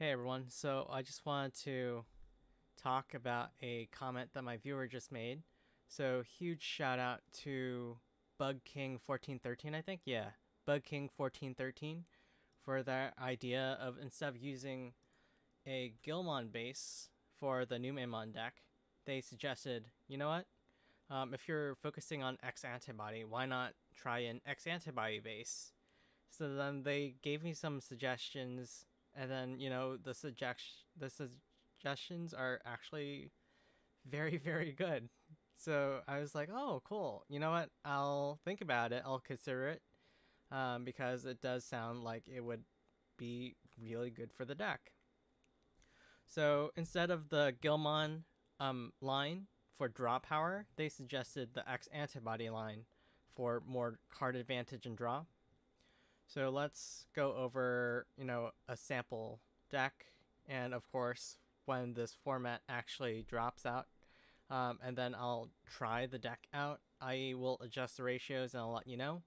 Hey everyone, so I just wanted to talk about a comment that my viewer just made. So huge shout out to Bug King 1413, I think. Yeah, Bug King 1413 for their idea of instead of using a Gilmon base for the Numemon deck, they suggested, you know what? If you're focusing on X-Antibody, why not try an X-Antibody base? So then they gave me some suggestions, and then the suggestions are actually very very good. So I was like, oh cool. You know what? I'll think about it. I'll consider it because it does sound like it would be really good for the deck. So instead of the Gilmon line for draw power, they suggested the X antibody line for more card advantage and draw. So let's go over, a sample deck, and of course, when this format actually drops out, and then I'll try the deck out. I will adjust the ratios and I'll let you know.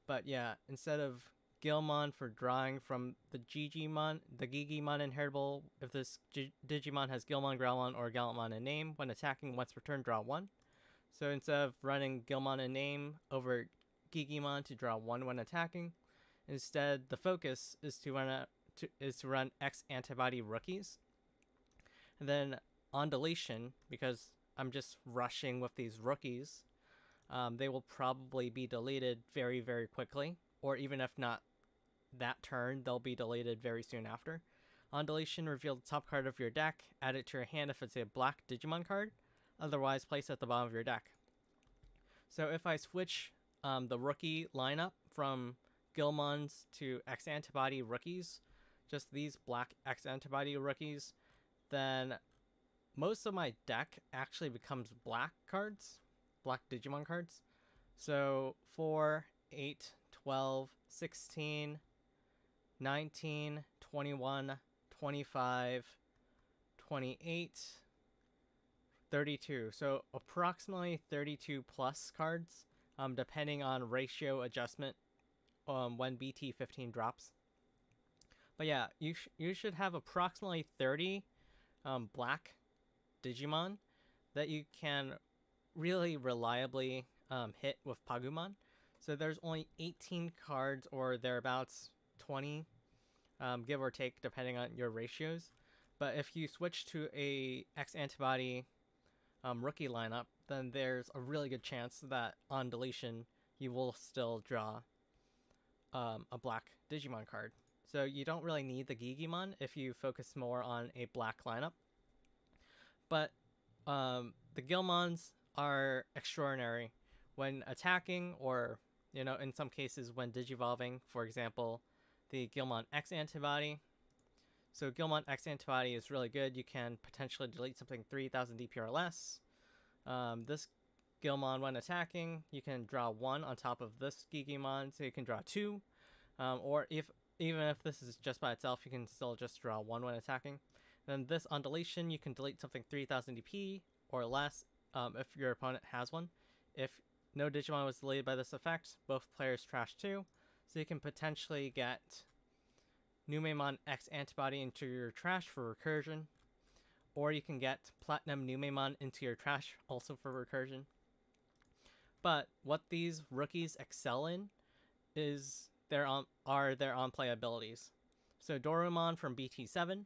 But yeah, instead of Gilmon for drawing from the Gigimon inheritable, if this Digimon has Gilmon, Growlon, or Gallantmon in name, when attacking, once per turn, draw 1. So instead of running Gilmon in name over Gigimon to draw 1 when attacking, instead, the focus is to run X antibody rookies. And then on deletion, because I'm just rushing with these rookies, they will probably be deleted very, very quickly. Or even if not that turn, they'll be deleted very soon after. On deletion, reveal the top card of your deck. Add it to your hand if it's a black Digimon card. Otherwise, place it at the bottom of your deck. So if I switch the rookie lineup from Gilmons to X-Antibody rookies, just these black X-Antibody rookies, then most of my deck actually becomes black cards, black Digimon cards. So 4, 8, 12, 16, 19, 21, 25, 28, 32. So approximately 32 plus cards, depending on ratio adjustment when BT15 drops. But yeah, you should have approximately 30 black Digimon that you can really reliably hit with Pagumon. So there's only 18 cards or thereabouts, 20, give or take, depending on your ratios. But if you switch to a X-Antibody rookie lineup, then there's a really good chance that on deletion you will still draw a black Digimon card. So you don't really need the Gigimon if you focus more on a black lineup. But the Gilmons are extraordinary when attacking, or in some cases when digivolving. For example, the Gilmon X antibody. So Gilmon X antibody is really good. You can potentially delete something 3000 DP or less. This Gilmon, when attacking, you can draw 1 on top of this Gigimon, so you can draw 2. Or even if this is just by itself, you can still just draw 1 when attacking. Then this on deletion, you can delete something 3000 DP or less if your opponent has one. If no Digimon was deleted by this effect, both players trash 2. So you can potentially get Numemon X antibody into your trash for recursion. Or you can get Platinum Numemon into your trash also for recursion. But what these rookies excel in is their on-play abilities. So Dorumon from BT7.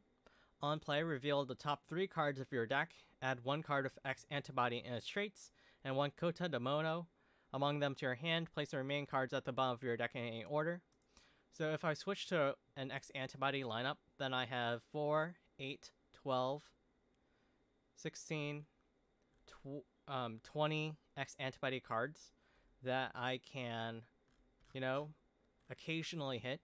On play, reveal the top 3 cards of your deck, add 1 card of X antibody in its traits, and 1 Kota Demono among them to your hand. Place the remaining cards at the bottom of your deck in any order. So if I switch to an X antibody lineup, then I have 4, 8, 12, 16, 20 X antibody cards that I can, occasionally hit.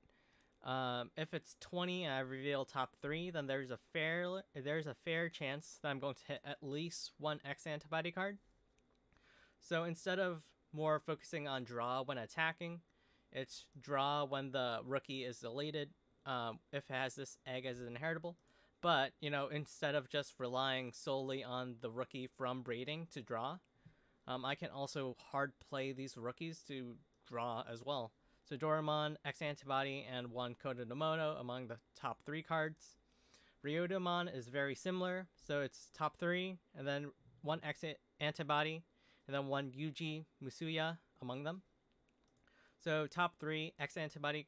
If it's 20 and I reveal top 3, then there's a fair chance that I'm going to hit at least 1 X antibody card. So instead of more focusing on draw when attacking, it's draw when the rookie is deleted, if it has this egg as an inheritable. But, instead of just relying solely on the rookie from breeding to draw, I can also hard play these rookies to draw as well. So Doraemon, X Antibody, and 1 Kota Demono among the top 3 cards. Ryodamon is very similar, so it's top 3, and then 1 X-Antibody, and then 1 Yuji Musuya among them. So top 3 X-Antibody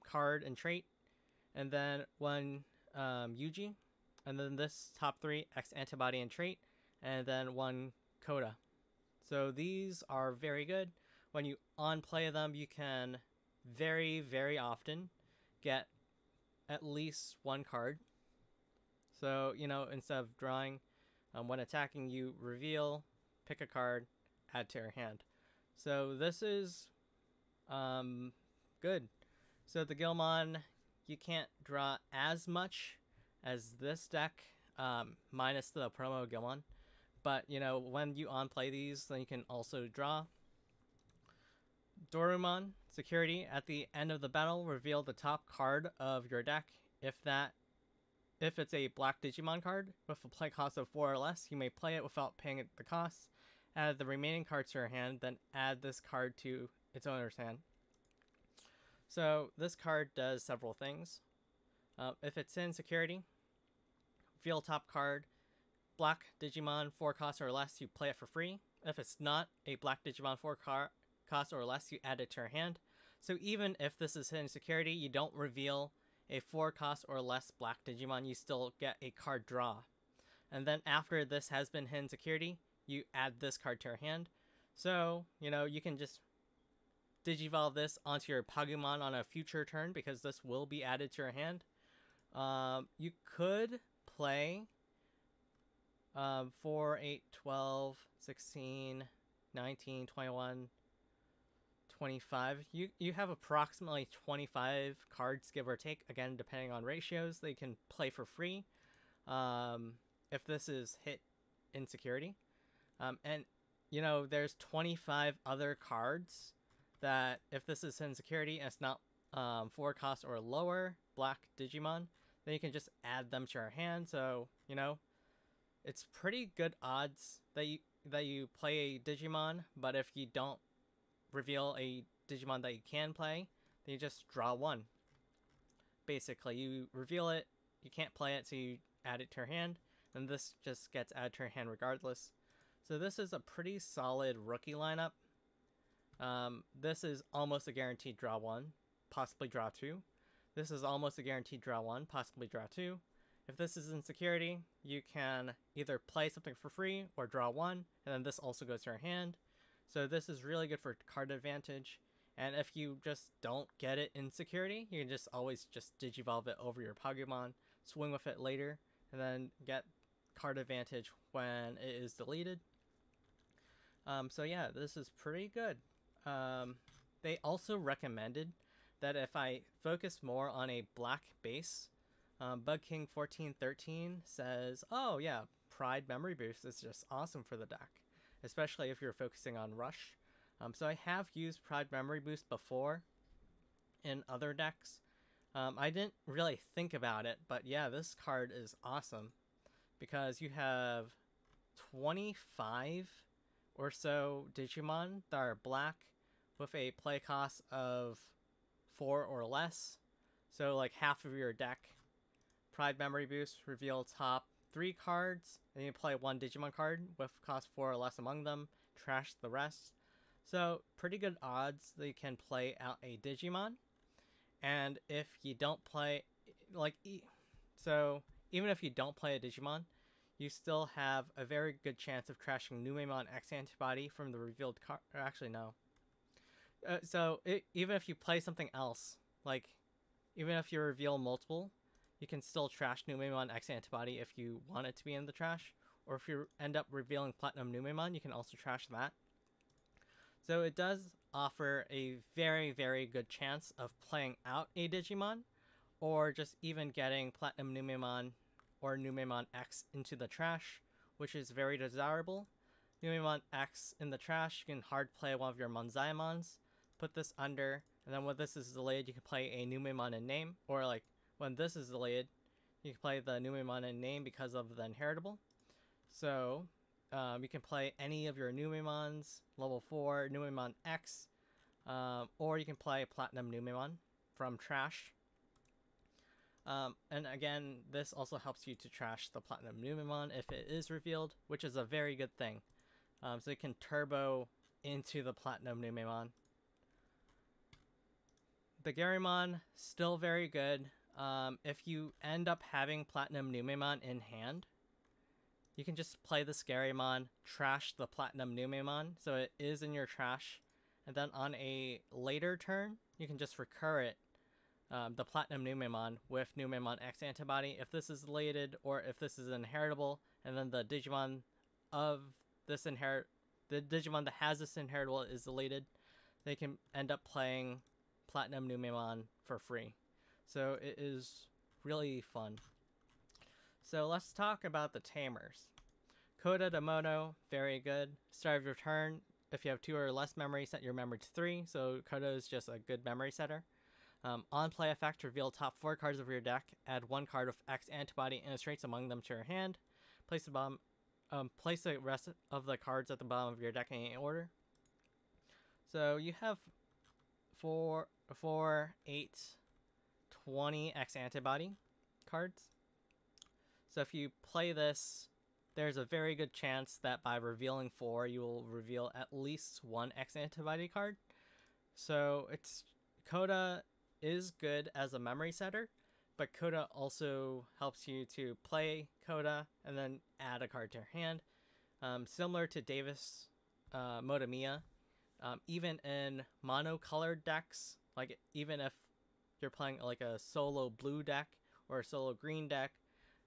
card and trait, and then 1 Yuji, and then this top 3 X-Antibody and trait, and then 1 Coda. So these are very good. When you on-play them, you can very, very often get at least 1 card. So, you know, instead of drawing, when attacking, you reveal, pick a card, add to your hand. So this is good. So the Guilmon, you can't draw as much as this deck, minus the promo Guilmon. But, you know, when you on-play these, then you can also draw. Dorumon, security, at the end of the battle, reveal the top card of your deck. If it's a black Digimon card with a play cost of 4 or less, you may play it without paying it the cost. Add the remaining cards to your hand, then add this card to its owner's hand. So this card does several things. If it's in security, reveal top card, black Digimon 4 cost or less, you play it for free. If it's not a black Digimon 4 cost or less, you add it to your hand. So even if this is hidden security, you don't reveal a 4 cost or less black Digimon, you still get a card draw. And then after this has been hidden security, you add this card to your hand. So, you know, you can just Digivolve this onto your Pagumon on a future turn because this will be added to your hand. You could play 4, 8, 12, 16, 19, 21, 25. You have approximately 25 cards, give or take, again depending on ratios, that you can play for free if this is hit in security. And you know, there's 25 other cards that if this is in security and it's not 4 cost or lower black Digimon, then you can just add them to your hand. So, you know, it's pretty good odds that you play a Digimon, but if you don't reveal a Digimon that you can play, then you just draw one. Basically, you reveal it, you can't play it, so you add it to your hand, and this just gets added to your hand regardless. So this is a pretty solid rookie lineup. This is almost a guaranteed draw 1, possibly draw 2. This is almost a guaranteed draw 1, possibly draw 2. If this is in security, you can either play something for free or draw 1, and then this also goes to your hand. So this is really good for card advantage. And if you just don't get it in security, you can just always just Digivolve it over your Pagumon, swing with it later, and then get card advantage when it is deleted. So yeah, this is pretty good. They also recommended that if I focus more on a black base, Bugking 1413 says, oh yeah, Pride Memory Boost is just awesome for the deck, especially if you're focusing on Rush. So I have used Pride Memory Boost before in other decks. I didn't really think about it, but yeah, this card is awesome because you have 25 or so Digimon that are black with a play cost of 4 or less. So like half of your deck. Pride Memory Boost, reveal top 3 cards, and you play 1 Digimon card with cost 4 or less among them, trash the rest. So pretty good odds that you can play out a Digimon. And if you don't play, so even if you don't play a Digimon, you still have a very good chance of trashing Numemon X-Antibody from the revealed card. Actually, no. Even if you play something else, like even if you reveal multiple, you can still trash Numemon X-Antibody if you want it to be in the trash. Or if you end up revealing Platinum Numemon, you can also trash that. So it does offer a very, very good chance of playing out a Digimon, or just even getting Platinum Numemon or Numemon X into the trash, which is very desirable. Numemon X in the trash, you can hard play one of your Monzaimons, put this under, and then when this is delayed, you can play a Numemon in name, or like when this is delayed, you can play the Numemon in name because of the inheritable. So you can play any of your Numemons, level 4, Numemon X, or you can play Platinum Numemon from trash. And again, this also helps you to trash the Platinum Numemon if it is revealed, which is a very good thing. So you can turbo into the Platinum Numemon. The Garymon, still very good. If you end up having Platinum Numemon in hand, you can just play the Garymon, trash the Platinum Numemon, so it is in your trash. And then on a later turn, you can just recur it, the Platinum Numemon with Numemon X-Antibody, if this is related or if this is inheritable, and then the Digimon of this the Digimon that has this inheritable is deleted, they can end up playing Platinum Numemon for free. So it is really fun. So let's talk about the tamers. Coda Demoto, very good. Start of your turn, if you have 2 or less memory, set your memory to 3. So Coda is just a good memory setter. On play effect, reveal top 4 cards of your deck. Add 1 card with X-Antibody and its traits among them to your hand. Place the rest of the cards at the bottom of your deck in any order. So you have 4, 8, 20 X-Antibody cards. So if you play this, there's a very good chance that by revealing 4, you will reveal at least 1 X-Antibody card. So Coda is good as a memory setter, but Coda also helps you to play Coda and then add a card to your hand. Similar to Davis Motomiya, even in mono-colored decks, like even if you're playing like a solo blue deck or a solo green deck,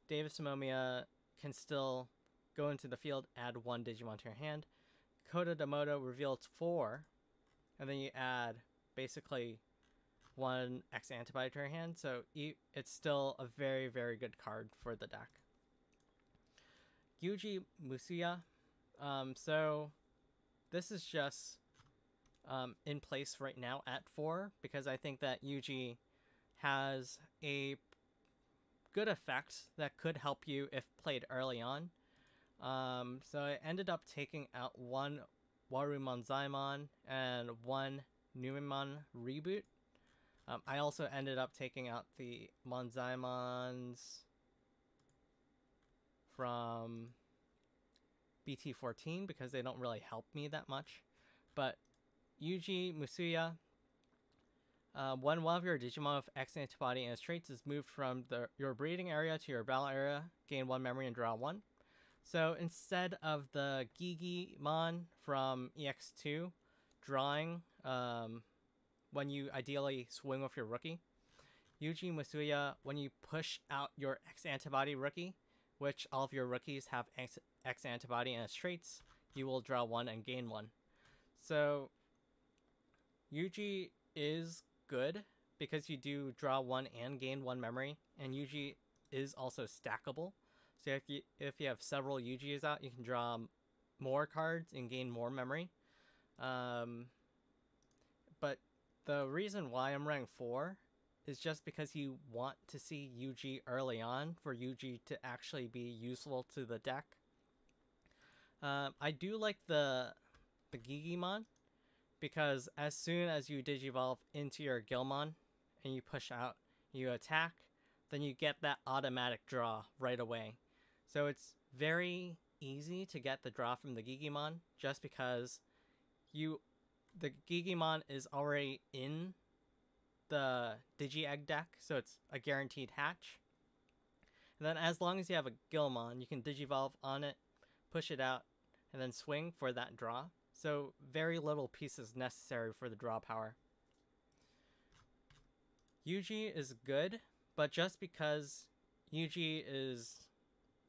Davis Motomiya can still go into the field, add 1 Digimon to your hand. Coda Demoto reveals 4, and then you add basically 1 X-Antibody to your hand, so it's still a very, very good card for the deck. Yuji Musuya. So this is just in place right now at 4, because I think that Yuji has a good effect that could help you if played early on. So I ended up taking out 1 Warumonzaimon and 1 Numemon Reboot. I also ended up taking out the Monzaimons from BT15 because they don't really help me that much. But Yuji Musuya, when one of your Digimon with X-Antibody and its traits is moved from your breeding area to your battle area, gain 1 memory and draw 1. So instead of the Gigimon from EX2 drawing when you ideally swing with your rookie, Yuji Musuya, when you push out your X-Antibody rookie, which all of your rookies have X-Antibody and its traits, you will draw 1 and gain 1. So Yuji is good because you do draw 1 and gain 1 memory, and Yuji is also stackable. So if you have several Yujis out, you can draw more cards and gain more memory. But the reason why I'm rank 4 is just because you want to see Yuji early on for Yuji to actually be useful to the deck. I do like the Gigimon, because as soon as you Digivolve into your Gilmon and you push out, you attack, then you get that automatic draw right away. So it's very easy to get the draw from the Gigimon just because the Gigimon is already in the Digi-Egg deck, so it's a guaranteed hatch. And then as long as you have a Gilmon, you can Digivolve on it, push it out, and then swing for that draw. So very little pieces necessary for the draw power. Yuji is good, but just because Yuji is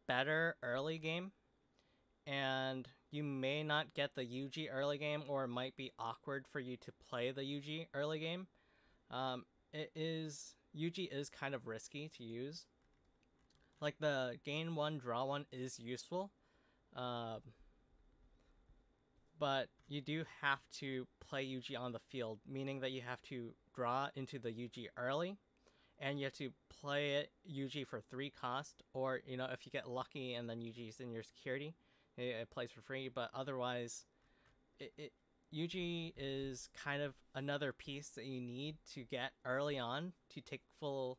better early game, and you may not get the Yuji early game, or it might be awkward for you to play the Yuji early game, Yuji is kind of risky to use. Like the gain 1, draw 1 is useful, but you do have to play Yuji on the field, meaning that you have to draw into the Yuji early, and you have to play it Yuji for 3 cost, or if you get lucky and then Yuji's in your security, it plays for free. But otherwise, Yuji is kind of another piece that you need to get early on to take full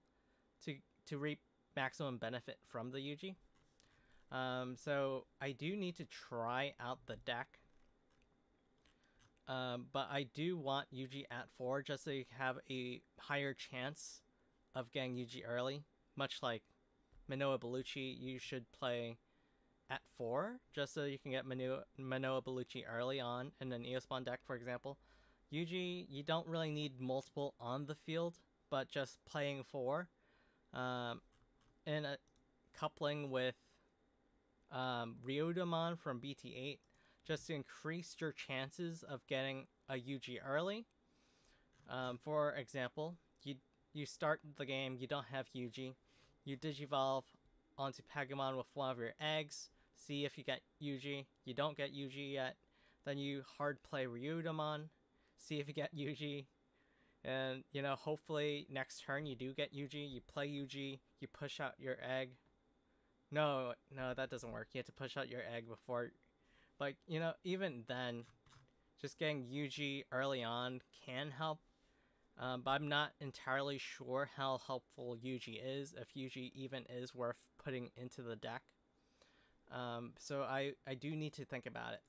to reap maximum benefit from the Yuji. So I do need to try out the deck. But I do want Yuji at 4 just so you have a higher chance of getting Yuji early. Much like Manoa Bellucci, you should play at 4 just so you can get Manoa Bellucci early on in an Eospawn deck, for example. Yuji, you don't really need multiple on the field, but just playing 4 and coupling with Ryudamon from BT8 just to increase your chances of getting a Yuji early. For example, you start the game, you don't have Yuji, you Digivolve onto Pagumon with one of your eggs, see if you get Yuji, you don't get Yuji yet, then you hard play Ryudamon, see if you get Yuji, and you know, hopefully next turn you do get Yuji, you play Yuji, you push out your egg. No, that doesn't work. You have to push out your egg before, like, you know, even then, just getting Yuji early on can help. But I'm not entirely sure how helpful Yuji is, if Yuji even is worth putting into the deck. So I do need to think about it.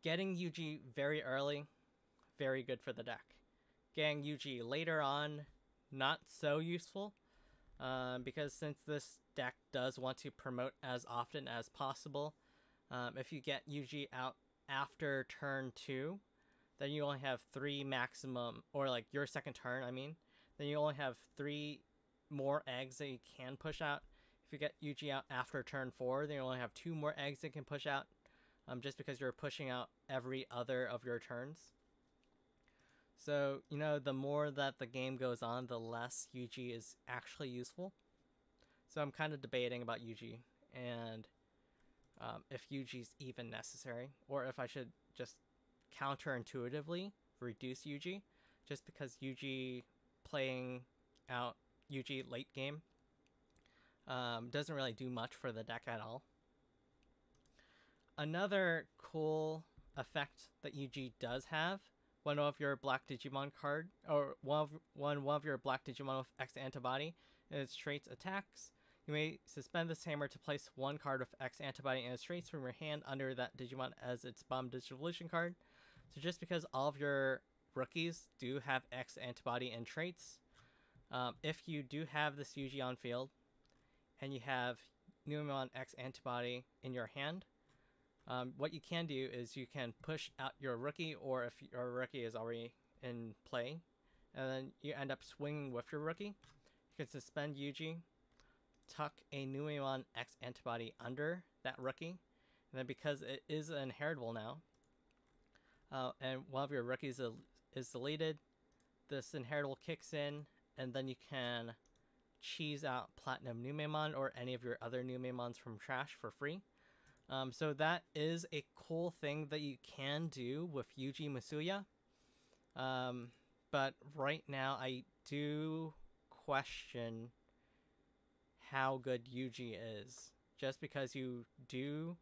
Getting Yuji very early, very good for the deck. Getting Yuji later on, not so useful. Because since this deck does want to promote as often as possible, if you get Yuji out after turn 2, then you only have 3 maximum, or like your second turn, I mean, then you only have 3 more eggs that you can push out. If you get Yuji out after turn 4, then you only have 2 more eggs that you can push out, just because you're pushing out every other of your turns. So, you know, the more that the game goes on, the less Yuji is actually useful. So I'm kind of debating about Yuji, and if Yuji's even necessary, or if I should just counterintuitively reduce Yuji, just because Yuji playing out Yuji late game doesn't really do much for the deck at all. Another cool effect that Yuji does have, one of your black Digimon card, or one of your black Digimon with X-Antibody, and its traits attacks. You may suspend this hammer to place 1 card with X-Antibody and its traits from your hand under that Digimon as its Bomb Digivolution card. So just because all of your rookies do have X-Antibody and traits, if you do have this Yuji on field, and you have Numemon X-Antibody in your hand, what you can do is you can push out your rookie, or if your rookie is already in play, and then you end up swinging with your rookie, you can suspend Yuji, tuck a Numemon X-Antibody under that rookie, and then because it is inheritable now, and one of your rookies is deleted, this inheritable kicks in, and then you can cheese out Platinum Numemon or any of your other Numemons from trash for free. So that is a cool thing that you can do with Yuji Masuya. But right now I do question how good Yuji is. Just because you do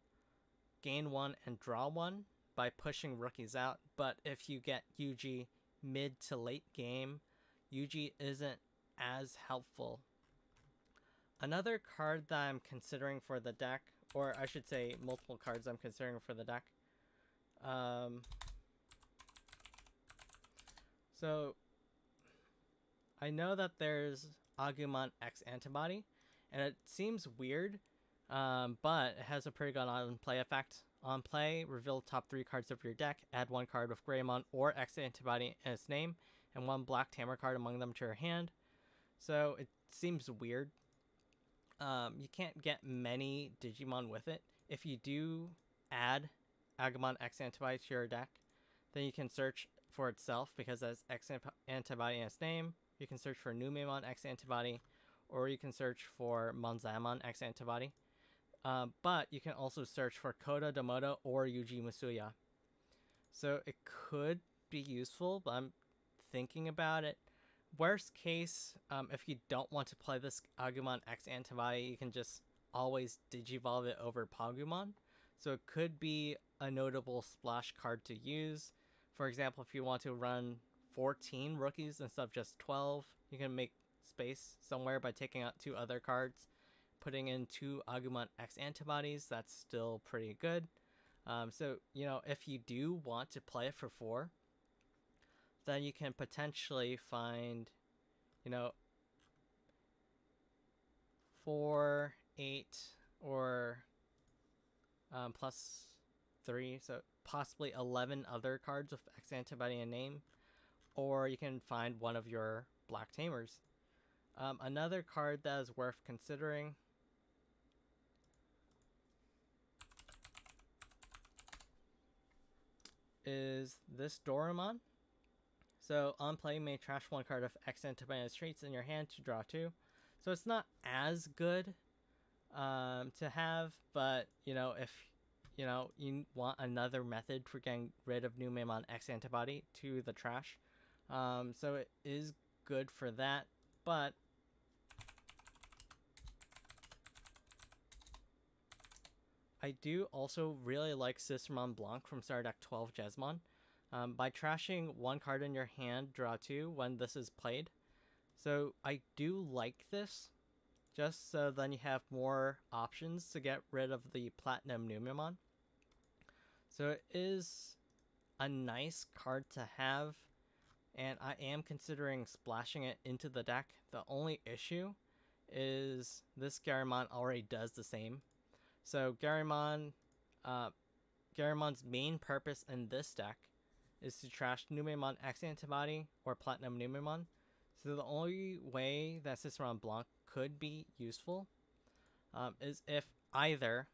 gain 1 and draw 1 by pushing rookies out, but if you get Yuji mid to late game, Yuji isn't as helpful. Another card that I'm considering for the deck, or I should say multiple cards I'm considering for the deck. So I know that there's Agumon X-Antibody, and it seems weird, but it has a pretty good on-play effect. On play, reveal top 3 cards of your deck, add 1 card with Greymon or X-Antibody in its name, and 1 black Tamer card among them to your hand. So it seems weird. You can't get many Digimon with it. If you do add Agumon X-Antibody to your deck, then you can search for itself because it has X-Antibody in its name. You can search for Numemon X-Antibody, or you can search for Monzamon X-Antibody. But you can also search for Koda Domoto or Yuji Masuya. So it could be useful, but I'm thinking about it. Worst case, if you don't want to play this Agumon X-Antibody, you can just always Digivolve it over Pagumon. So it could be a notable splash card to use. For example, if you want to run 14 rookies instead of just 12, you can make space somewhere by taking out 2 other cards, putting in 2 Agumon X antibodies. That's still pretty good. So, you know, if you do want to play it for 4, then you can potentially find, you know, 4, 8, or plus 3, so possibly 11 other cards with X antibody and name, or you can find one of your black tamers. Another card that is worth considering is this Doraemon. So on play, you may trash 1 card of X antibody traits in your hand to draw 2. So it's not as good to have, but you know, if you know you want another method for getting rid of Numemon X antibody to the trash, so it is good for that. But I do also really like Cicermon Blanc from Starter Deck 12 Jesmon. By trashing 1 card in your hand, draw 2 when this is played. So I do like this, just so then you have more options to get rid of the Platinum Numemon. So it is a nice card to have, and I am considering splashing it into the deck. The only issue is this Garymon already does the same. So Garymon's main purpose in this deck is to trash Numemon X antibody or Platinum Numemon. So the only way that Cicermon Blanc could be useful is if either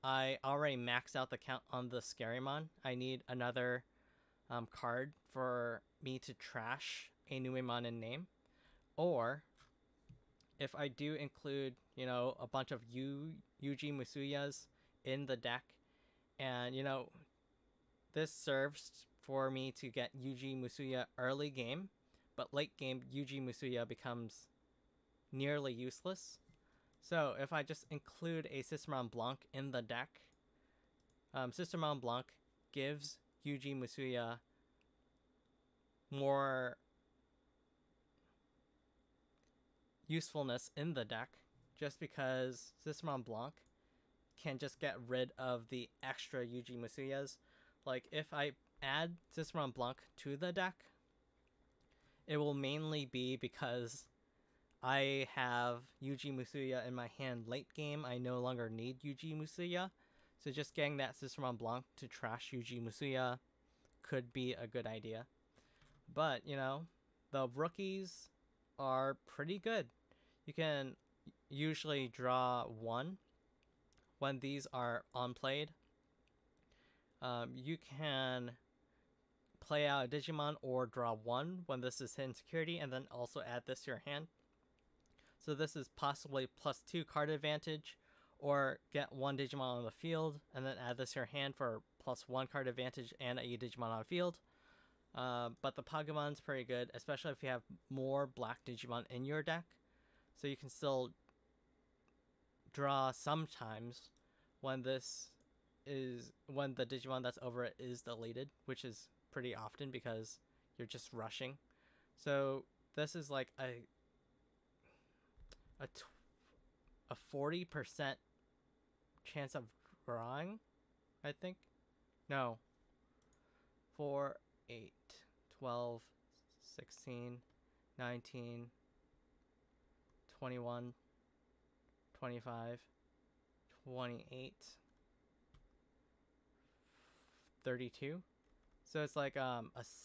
I already maxed out the count on the Garymon, I need another card for me to trash a Numemon in name, or if I do include, you know, a bunch of Yuji Musuyas in the deck, and you know, this serves for me to get Yuji Musuya early game, but late game Yuji Musuya becomes nearly useless. So if I just include a Cicermon Blanc in the deck, Cicermon Blanc gives Yuji Musuya more usefulness in the deck, just because Cicermon Blanc can just get rid of the extra Yuji Musuyas. Like, if I add Cicermon Blanc to the deck, it will mainly be because I have Yuji Musuya in my hand late game. I no longer need Yuji Musuya, so just getting that Cicermon Blanc to trash Yuji Musuya could be a good idea. But, you know, the rookies are pretty good. You can usually draw 1 when these are unplayed. You can play out a Digimon or draw 1 when this is hidden security, and then also add this to your hand. So this is possibly +2 card advantage, or get 1 Digimon on the field and then add this to your hand for +1 card advantage and a Digimon on the field. But the Pagumon's pretty good, especially if you have more black Digimon in your deck. So you can still draw sometimes when the Digimon that's over it is deleted, which is pretty often because you're just rushing. So this is like a 40% chance of drawing, I think. No. 4, 8, 12, 16, 19, 21, 25, 28, 32. So it's like a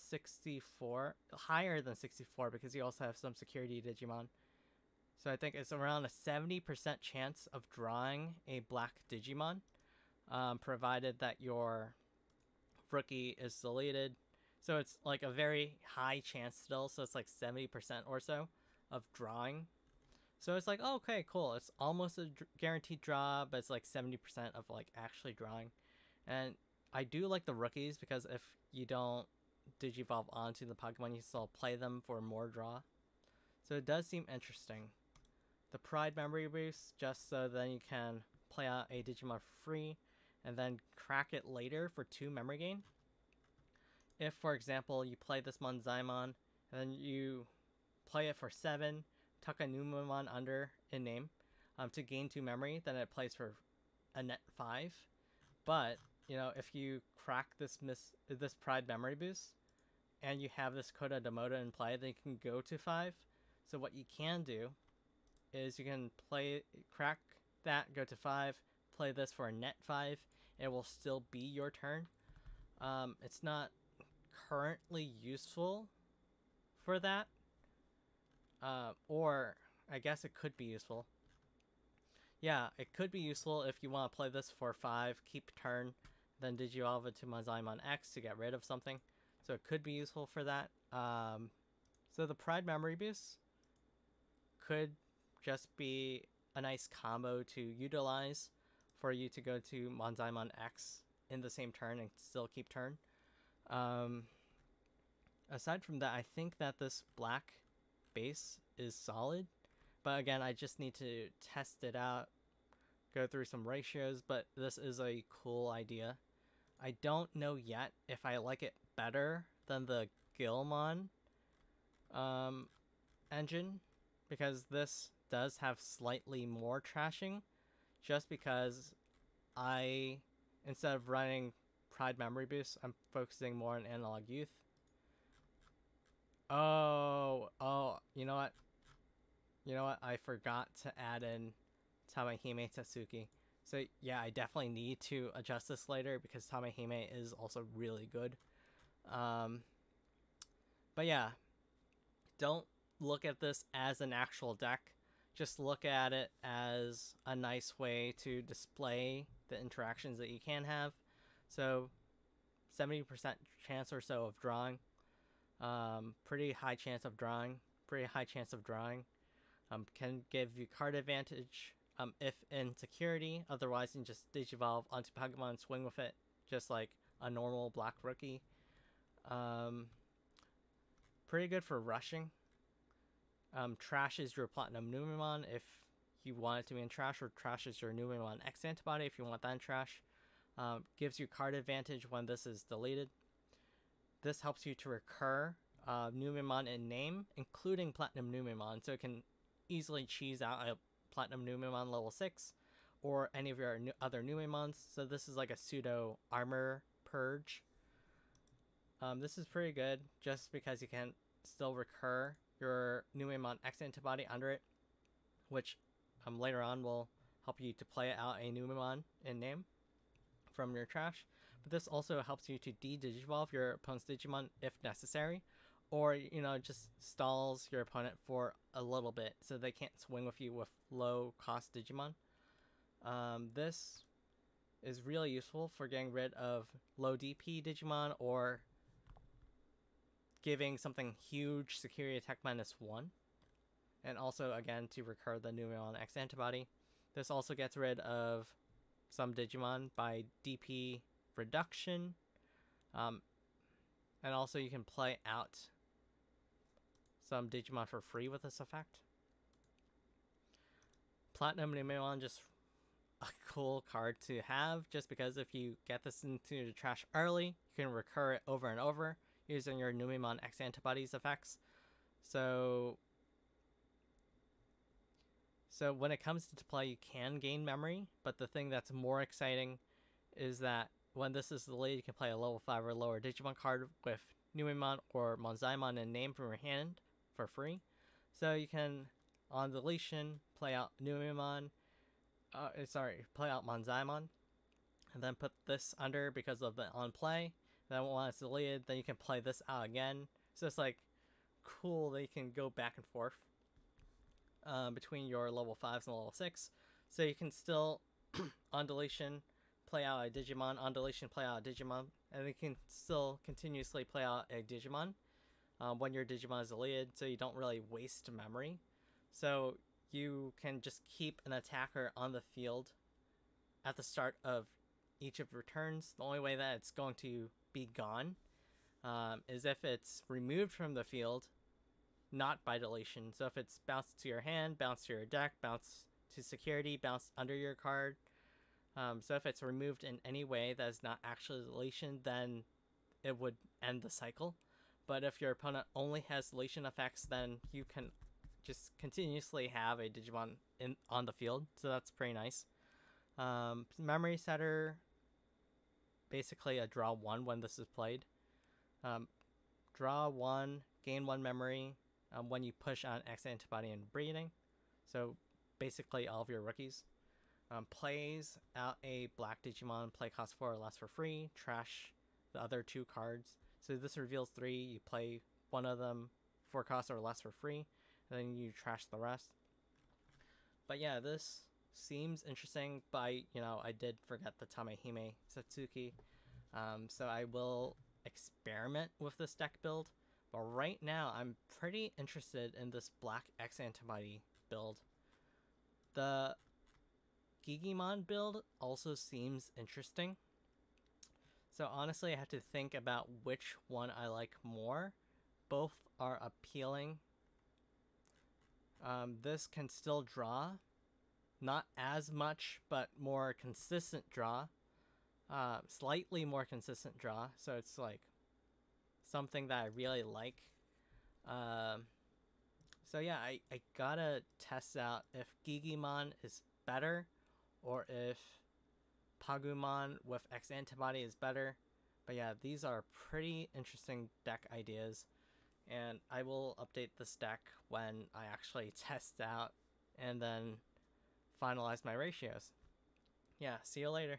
64, higher than 64 because you also have some security Digimon. So I think it's around a 70% chance of drawing a black Digimon, provided that your rookie is deleted. So it's like a very high chance still, so it's like 70% or so of drawing. So it's like, oh, okay, cool. It's almost a guaranteed draw, but it's like 70% of like actually drawing. And I do like the rookies because if you don't Digivolve onto the Pokemon, you still play them for more draw. So it does seem interesting. The Pride memory boost, just so then you can play out a Digimon for free and then crack it later for 2 memory gain. If, for example, you play this Monzaimon and then you play it for 7, tuck a Numemon under in name to gain 2 memory, then it plays for a net 5. But, you know, if you crack this Pride memory boost, and you have this Coda Demoda in play, then you can go to 5. So what you can do is you can crack that, go to 5, play this for a net 5, and it will still be your turn. It's not currently useful for that. Or I guess it could be useful. Yeah, it could be useful if you want to play this for 5, keep turn, then Digivolve it to Monzaimon X to get rid of something. So it could be useful for that. So the Pride memory boost could just be a nice combo to utilize for you to go to Monzaimon X in the same turn and still keep turn. Aside from that, I think that this black base is solid. But again, I just need to test it out, go through some ratios, but this is a cool idea. I don't know yet if I like it better than the Gilmon engine, because this does have slightly more trashing, just because instead of running Pride memory boost, I'm focusing more on Analog Youth. Oh, you know what? I forgot to add in Tamahime Tatsuki. So yeah, I definitely need to adjust this later because Tamahime is also really good. But yeah, don't look at this as an actual deck. Just look at it as a nice way to display the interactions that you can have. So 70% chance or so of drawing. Pretty high chance of drawing. Can give you card advantage if in security. Otherwise, you can just Digivolve onto Pokemon and swing with it, just like a normal black rookie. Pretty good for rushing. Trash is your Platinum Numemon if you want it to be in trash, or trash is your Numemon X-Antibody if you want that in trash. Gives you card advantage when this is deleted. This helps you to recur Numemon in name, including Platinum Numemon, so it can easily cheese out a Platinum Numemon level 6 or any of your other Numemons. So this is like a pseudo armor purge. This is pretty good just because you can still recur your Numemon X-Antibody under it, which later on will help you to play out a Numemon in name from your trash. But this also helps you to de-Digivolve your opponent's Digimon if necessary, or, you know, just stalls your opponent for a little bit so they can't swing with you with low-cost Digimon. This is really useful for getting rid of low DP Digimon or giving something huge security attack -1. And also, again, to recur the Numemon X-Antibody. This also gets rid of some Digimon by DP reduction. And also you can play out some Digimon for free with this effect. Platinum Numemon, just a cool card to have, just because if you get this into the trash early, you can recur it over and over using your Numemon X-Antibodies effects. So when it comes to play, you can gain memory, but the thing that's more exciting is that when this is delayed, you can play a level 5 or lower Digimon card with Numemon or Monzaimon in name from your hand for free. So you can, on deletion, play out Numemon, play out Monzaimon, and then put this under because of the on play. Then when it's deleted, then you can play this out again. So it's like cool that you can go back and forth between your level 5s and level 6. So you can still, on deletion, play out a Digimon, on deletion, play out a Digimon, and you can still continuously play out a Digimon when your Digimon is deleted, so you don't really waste memory. So you can just keep an attacker on the field at the start of each of your turns. The only way that it's going to be gone is if it's removed from the field, not by deletion. So if it's bounced to your hand, bounced to your deck, bounced to security, bounced under your card. So if it's removed in any way that is not actually deletion, then it would end the cycle. But if your opponent only has deletion effects, then you can just continuously have a Digimon on the field, so that's pretty nice. Memory Setter, basically a draw 1 when this is played. Draw 1, gain 1 memory when you push on X-Antibody and Breeding. So basically all of your rookies. Plays out a black Digimon, play cost 4 or less for free, trash the other 2 cards. So this reveals 3, you play one of them 4 cost or less for free, and then you trash the rest. But yeah, this seems interesting, but I did forget the Tamehime Satsuki. So I will experiment with this deck build. But right now, I'm pretty interested in this black X-Antibody build. The Gigimon build also seems interesting. So honestly, I have to think about which one I like more. Both are appealing. This can still draw. Not as much, but more consistent draw. Slightly more consistent draw. So it's like something that I really like. So yeah, I gotta test out if Gigimon is better or if Pagumon with X-Antibody is better. But yeah, these are pretty interesting deck ideas, and I will update this deck when I actually test out and then finalize my ratios. Yeah, see you later.